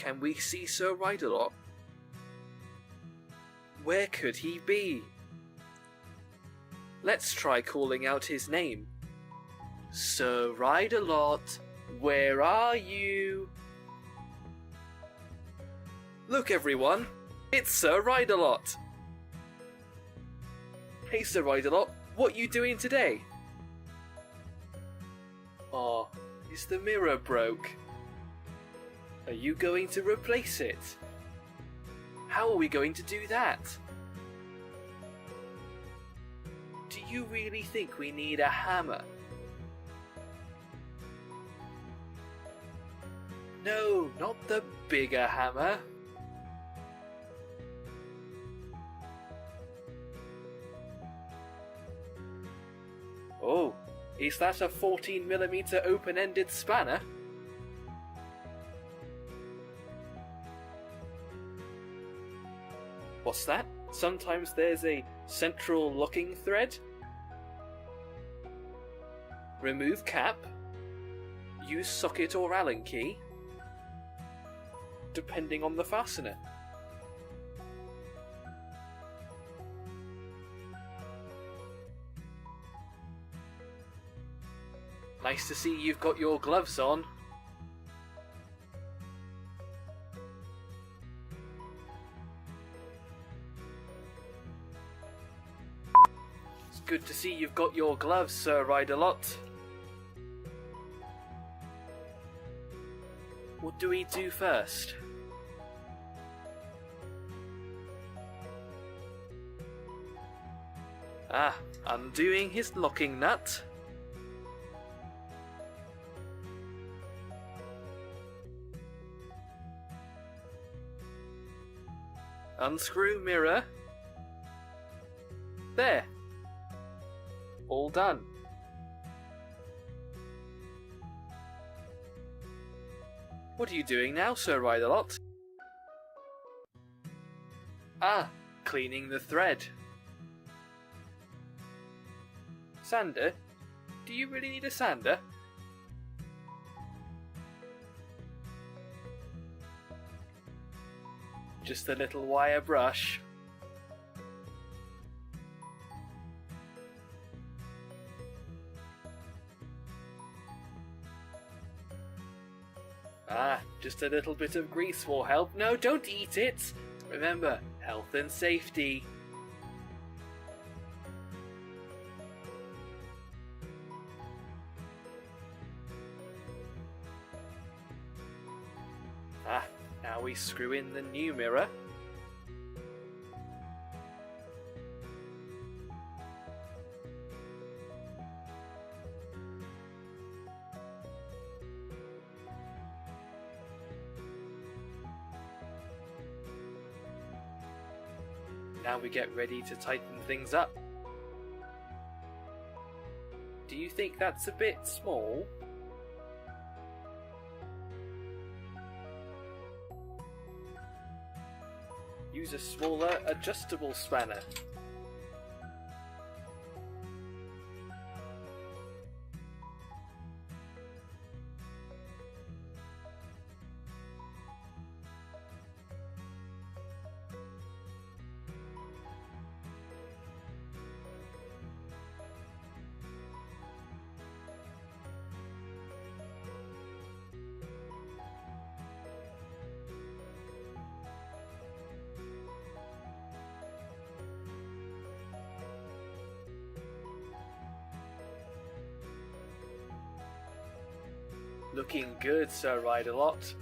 Can we see Sir Ride-a-Lot? Where could he be? Let's try calling out his name. Sir Ride-a-Lot, where are you? Look everyone, it's Sir Ride-a-Lot! Hey Sir Ride-a-Lot, what you doing today? Oh, is the mirror broke? Are you going to replace it? How are we going to do that? Do you really think we need a hammer? No, not the bigger hammer. Oh, is that a 14mm open-ended spanner? What's that? Sometimes there's a central locking thread. Remove cap. Use socket or Allen key, depending on the fastener. Nice to see you've got your gloves on. It's good to see you've got your gloves, Sir Ride-a-Lot. What do we do first? Undoing his locking nut. Unscrew mirror. There. All done. What are you doing now, Sir Ride-a-Lot? Cleaning the thread. Sander? Do you really need a sander? Just a little wire brush. Just a little bit of grease will help. No, don't eat it! Remember, health and safety. Now we screw in the new mirror. Now we get ready to tighten things up. Do you think that's a bit small? Use a smaller adjustable spanner. Looking good, Sir Ride-a-Lot.